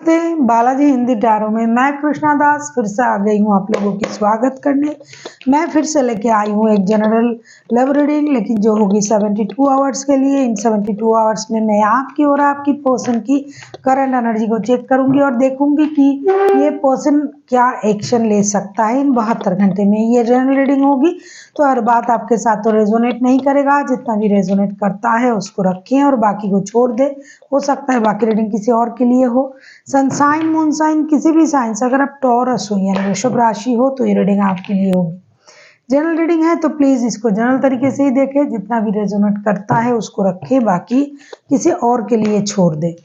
नमस्ते बालाजी हिंदी टैरो में मैं कृष्णा दास फिर से आ गई हूँ आप लोगों की स्वागत करने। मैं फिर से लेके आई हूँ एक जनरल लव रीडिंग, लेकिन जो होगी 72 आवर्स के लिए। इन 72 आवर्स में मैं आपकी और आपकी पर्सन की करंट एनर्जी को चेक करूंगी और देखूंगी कि ये पर्सन क्या एक्शन ले सकता है इन 72 घंटे में। ये जनरल रीडिंग होगी तो हर बात आपके साथ तो रेजोनेट नहीं करेगा, जितना भी रेजोनेट करता है उसको रखें और बाकी को छोड़ दे। हो सकता है बाकी रीडिंग किसी और के लिए हो। सनसाइन मून साइन किसी भी साइन से अगर आप टॉरस हो यानी वृषभ राशि हो तो ये रीडिंग आपके लिए होगी। जनरल रीडिंग है तो प्लीज इसको जनरल तरीके से ही देखें, जितना भी रेजोनेट करता है उसको रखें, बाकी किसी और के लिए छोड़ दे।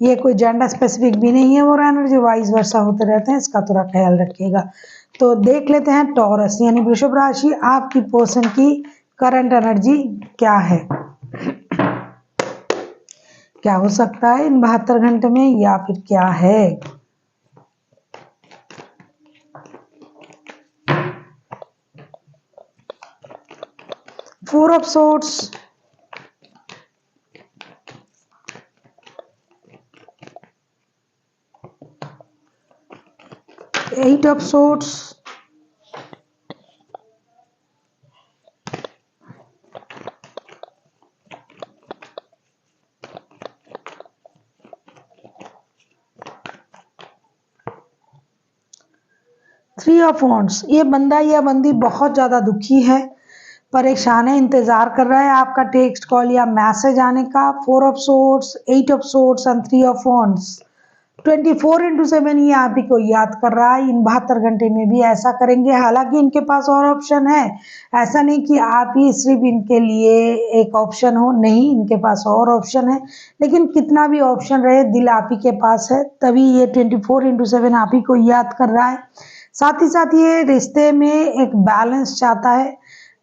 ये कोई जेंडर स्पेसिफिक भी नहीं है और एनर्जी वाइज वर्षा होते रहते हैं, इसका थोड़ा ख्याल रखिएगा। तो देख लेते हैं टॉरस यानी वृषभ राशि, आपकी पर्सन की करंट एनर्जी क्या है, क्या हो सकता है इन 72 घंटे में या फिर क्या है। Four of swords, eight of swords, three of wands. ये बंदा या बंदी बहुत ज्यादा दुखी है, परेशान है, इंतजार कर रहा है आपका टेक्स्ट कॉल या मैसेज आने का। Four of swords, eight of swords and three of wands 24/7 ये आप ही को याद कर रहा है। इन 72 घंटे में भी ऐसा करेंगे। हालांकि इनके पास और ऑप्शन है, ऐसा नहीं कि आप ही सिर्फ इनके लिए एक ऑप्शन हो, नहीं, इनके पास और ऑप्शन है। लेकिन कितना भी ऑप्शन रहे, दिल आप ही के पास है, तभी ये 24/7 आप ही को याद कर रहा है। साथ ही साथ ये रिश्ते में एक बैलेंस चाहता है।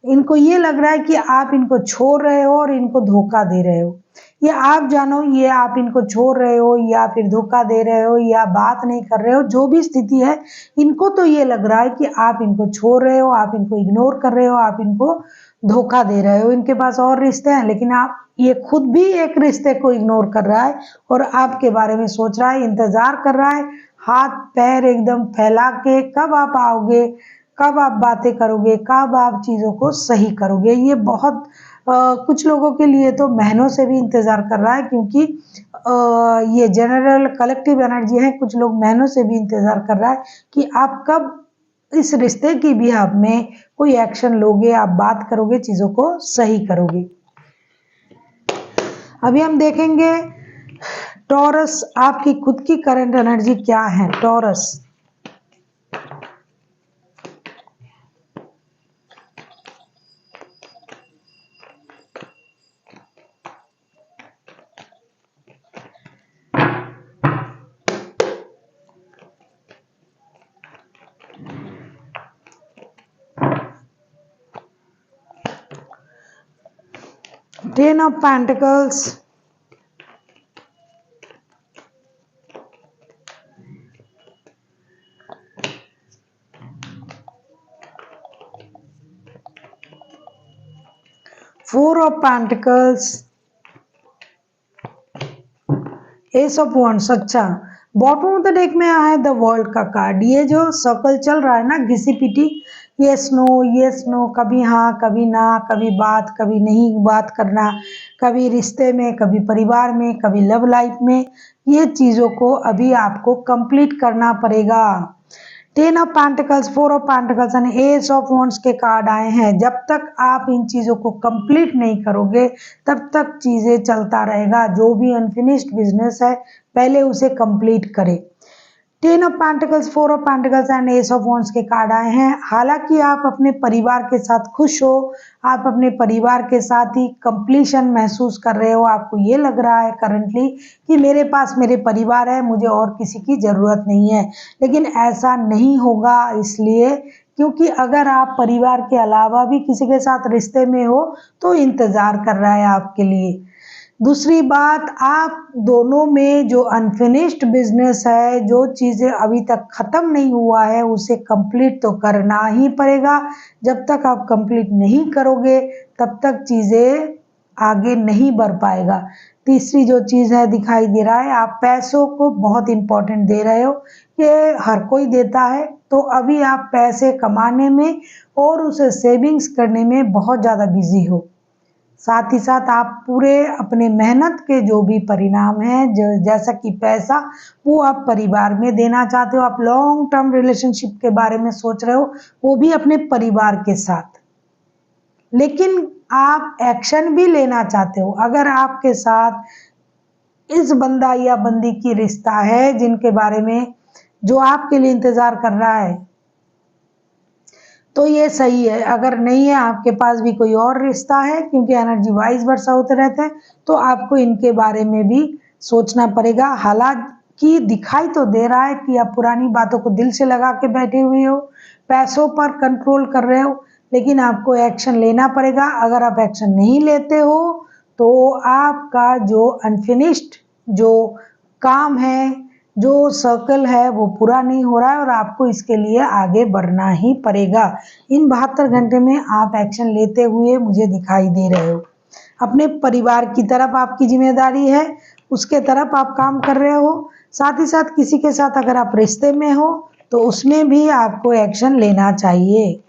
इनको ये लग रहा है कि आप इनको छोड़ रहे हो और इनको धोखा दे रहे हो। ये आप जानो, ये आप इनको छोड़ रहे हो या फिर धोखा दे रहे हो या बात नहीं कर रहे हो, जो भी स्थिति है, इनको तो ये लग रहा है कि आप इनको छोड़ रहे हो, आप इनको इग्नोर कर रहे हो, आप इनको धोखा दे रहे हो। इनके पास और रिश्ते हैं, लेकिन आप ये खुद भी एक रिश्ते को इग्नोर कर रहा है और आपके बारे में सोच रहा है, इंतजार कर रहा है, हाथ पैर एकदम फैला के कब आप आओगे, कब आप बातें करोगे, कब आप चीज़ों को सही करोगे। ये बहुत कुछ लोगों के लिए तो महीनों से भी इंतज़ार कर रहा है, क्योंकि ये जनरल कलेक्टिव एनर्जी है। कुछ लोग महीनों से भी इंतज़ार कर रहा है कि आप कब इस रिश्ते की बिहाफ में कोई एक्शन लोगे, आप बात करोगे, चीज़ों को सही करोगे। अभी हम देखेंगे टॉरस आपकी खुद की करंट एनर्जी क्या है। Taurus, ten of pentacles, four of pentacles, S of wands. अच्छा, बॉटम ऑफ द डेक में आया है द वर्ल्ड का कार्ड। ये जो सर्कल चल रहा है ना, घिसी पिटी, यस नो, कभी हाँ कभी ना, कभी बात कभी नहीं बात करना, कभी रिश्ते में, कभी परिवार में, कभी लव लाइफ में, ये चीज़ों को अभी आपको कंप्लीट करना पड़ेगा। Ten of pentacles, four of pentacles and S of wands के कार्ड आए हैं। जब तक आप इन चीज़ों को कंप्लीट नहीं करोगे तब तक चीज़ें चलता रहेगा। जो भी अनफिनिश्ड बिजनेस है पहले उसे कंप्लीट करें। Ten of pentacles, four of pentacles and S of wands के कार्ड आए हैं। हालांकि आप अपने परिवार के साथ खुश हो, आप अपने परिवार के साथ ही कंप्लीशन महसूस कर रहे हो, आपको ये लग रहा है करंटली कि मेरे पास मेरे परिवार है, मुझे और किसी की ज़रूरत नहीं है। लेकिन ऐसा नहीं होगा, इसलिए क्योंकि अगर आप परिवार के अलावा भी किसी के साथ रिश्ते में हो तो इंतज़ार कर रहा है आपके लिए। दूसरी बात, आप दोनों में जो अनफिनिश्ड बिजनेस है, जो चीज़ें अभी तक ख़त्म नहीं हुआ है, उसे कंप्लीट तो करना ही पड़ेगा। जब तक आप कंप्लीट नहीं करोगे तब तक चीज़ें आगे नहीं बढ़ पाएगा। तीसरी जो चीज़ है दिखाई दे रहा है, आप पैसों को बहुत इम्पोर्टेंट दे रहे हो। ये हर कोई देता है, तो अभी आप पैसे कमाने में और उसे सेविंग्स करने में बहुत ज़्यादा बिजी हो। साथ ही साथ आप पूरे अपने मेहनत के जो भी परिणाम हैं, जैसा कि पैसा, वो आप परिवार में देना चाहते हो। आप लॉन्ग टर्म रिलेशनशिप के बारे में सोच रहे हो, वो भी अपने परिवार के साथ। लेकिन आप एक्शन भी लेना चाहते हो। अगर आपके साथ इस बंदा या बंदी की रिश्ता है जिनके बारे में जो आपके लिए इंतजार कर रहा है, तो ये सही है। अगर नहीं है, आपके पास भी कोई और रिश्ता है, क्योंकि एनर्जी वाइस वर्सा होते रहते हैं, तो आपको इनके बारे में भी सोचना पड़ेगा। हालांकि दिखाई तो दे रहा है कि आप पुरानी बातों को दिल से लगा के बैठे हुए हो, पैसों पर कंट्रोल कर रहे हो, लेकिन आपको एक्शन लेना पड़ेगा। अगर आप एक्शन नहीं लेते हो तो आपका जो अनफिनिश्ड जो काम है, जो सर्कल है, वो पूरा नहीं हो रहा है और आपको इसके लिए आगे बढ़ना ही पड़ेगा। इन 72 घंटे में आप एक्शन लेते हुए मुझे दिखाई दे रहे हो। अपने परिवार की तरफ आपकी जिम्मेदारी है, उसके तरफ आप काम कर रहे हो। साथ ही साथ किसी के साथ अगर आप रिश्ते में हो तो उसमें भी आपको एक्शन लेना चाहिए।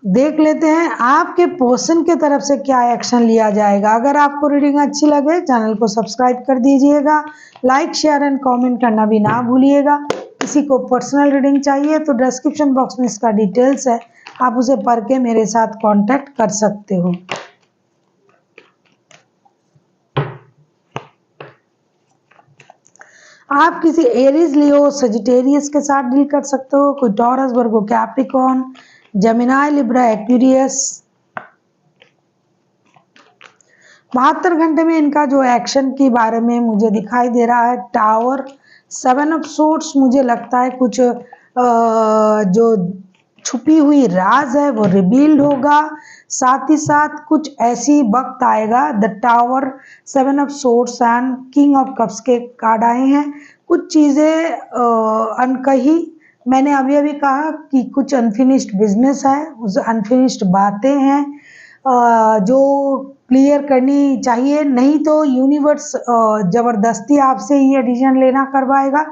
देख लेते हैं आपके पर्सन के तरफ से क्या एक्शन लिया जाएगा। अगर आपको रीडिंग अच्छी लगे, चैनल को सब्सक्राइब कर दीजिएगा, लाइक शेयर एंड कमेंट करना भी ना भूलिएगा। किसी को पर्सनल रीडिंग चाहिए तो डिस्क्रिप्शन बॉक्स में इसका डिटेल्स है, आप उसे पढ़ के मेरे साथ कांटेक्ट कर सकते हो। आप किसी एरीज, लियो, सजिटेरियस के साथ डील कर सकते हो, कोई टॉरस, वर्गो, कैप्रिकॉर्न, जेमिनी, लिब्रा, एक्वेरियस। 72 घंटे में इनका जो एक्शन के बारे में मुझे दिखाई दे रहा है, टावर, 7 ऑफ सोर्ड्स, मुझे लगता है कुछ जो छुपी हुई राज है वो रिवील्ड होगा। साथ ही साथ कुछ ऐसी वक्त आएगा, the tower, 7 of swords and king of cups के कार्ड आए हैं। कुछ चीज़ें अनकही, मैंने अभी अभी कहा कि कुछ अनफिनिश्ड बिजनेस है, उस अनफिनिश्ड बातें हैं जो क्लियर करनी चाहिए। नहीं तो यूनिवर्स ज़बरदस्ती आपसे ये डिसीजन लेना करवाएगा।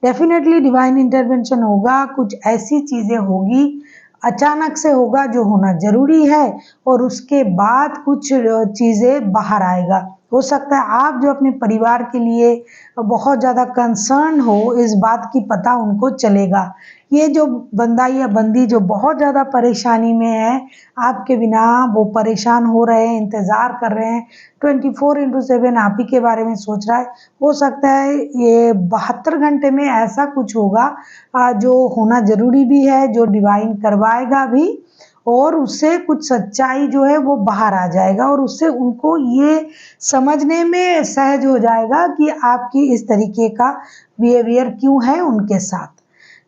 डेफिनेटली डिवाइन इंटरवेंशन होगा, कुछ ऐसी चीज़ें होगी, अचानक से होगा जो होना ज़रूरी है, और उसके बाद कुछ चीज़ें बाहर आएगा। हो सकता है आप जो अपने परिवार के लिए बहुत ज़्यादा कंसर्न हो, इस बात की पता उनको चलेगा। ये जो बंदा या बंदी जो बहुत ज़्यादा परेशानी में है, आपके बिना वो परेशान हो रहे हैं, इंतज़ार कर रहे हैं, 24/7 आप ही के बारे में सोच रहा है। हो सकता है ये 72 घंटे में ऐसा कुछ होगा जो होना ज़रूरी भी है, जो डिवाइन करवाएगा भी, और उससे कुछ सच्चाई जो है वो बाहर आ जाएगा, और उससे उनको ये समझने में सहज हो जाएगा कि आपकी इस तरीके का बिहेवियर क्यों है उनके साथ।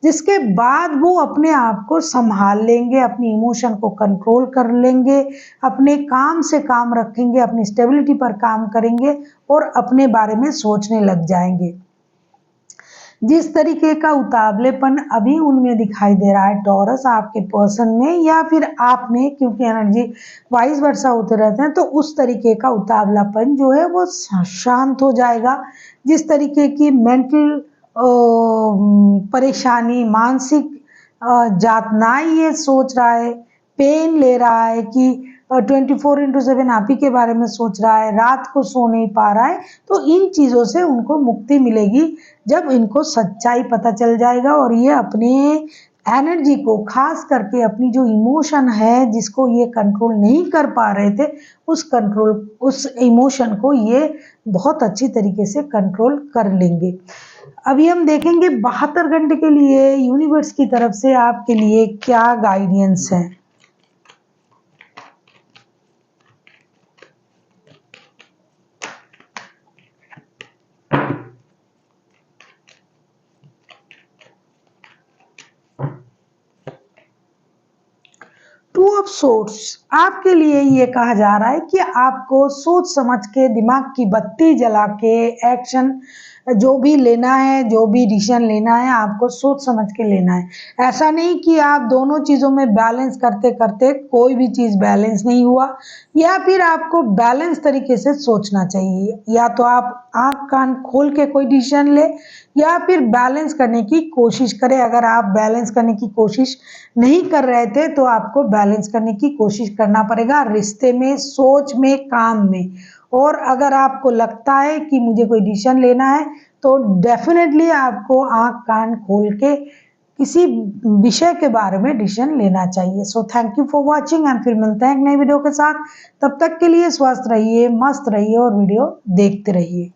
जिसके बाद वो अपने आप को संभाल लेंगे, अपनी इमोशन को कंट्रोल कर लेंगे, अपने काम से काम रखेंगे, अपनी स्टेबिलिटी पर काम करेंगे और अपने बारे में सोचने लग जाएंगे। जिस तरीके का उतावलेपन अभी उनमें दिखाई दे रहा है, टॉरस आपके पर्सन में या फिर आप में, क्योंकि एनर्जी वाइस वर्सा होते रहते हैं, तो उस तरीके का उतावलापन जो है वो शांत हो जाएगा। जिस तरीके की मेंटल परेशानी, मानसिक यातनाएं ये सोच रहा है, पेन ले रहा है कि 24/7 आप ही के बारे में सोच रहा है, रात को सो नहीं पा रहा है, तो इन चीज़ों से उनको मुक्ति मिलेगी जब इनको सच्चाई पता चल जाएगा, और ये अपने एनर्जी को, खास करके अपनी जो इमोशन है जिसको ये कंट्रोल नहीं कर पा रहे थे, उस इमोशन को ये बहुत अच्छी तरीके से कंट्रोल कर लेंगे। अभी हम देखेंगे 72 घंटे के लिए यूनिवर्स की तरफ से आपके लिए क्या गाइडेंस है। टू ऑफ सोर्ड्स, आपके लिए ये कहा जा रहा है कि आपको सोच समझ के, दिमाग की बत्ती जला के एक्शन जो भी लेना है, जो भी डिसीजन लेना है, आपको सोच समझ के लेना है। ऐसा नहीं कि आप दोनों चीज़ों में बैलेंस करते-करते कोई भी चीज़ बैलेंस नहीं हुआ, या फिर आपको बैलेंस तरीके से सोचना चाहिए। या तो आप आँख कान खोल के कोई डिसीजन लें, या फिर बैलेंस करने की कोशिश करें। अगर आप बैलेंस करने की कोशिश नहीं कर रहे थे, तो आपको बैलेंस करने की कोशिश करना पड़ेगा रिश्ते में, सोच में, काम में। और अगर आपको लगता है कि मुझे कोई डिसीजन लेना है, तो डेफिनेटली आपको आँख कान खोल के किसी विषय के बारे में डिसीजन लेना चाहिए। So thank you for watching, and फिर मिलते हैं एक नई वीडियो के साथ। तब तक के लिए स्वस्थ रहिए, मस्त रहिए और वीडियो देखते रहिए।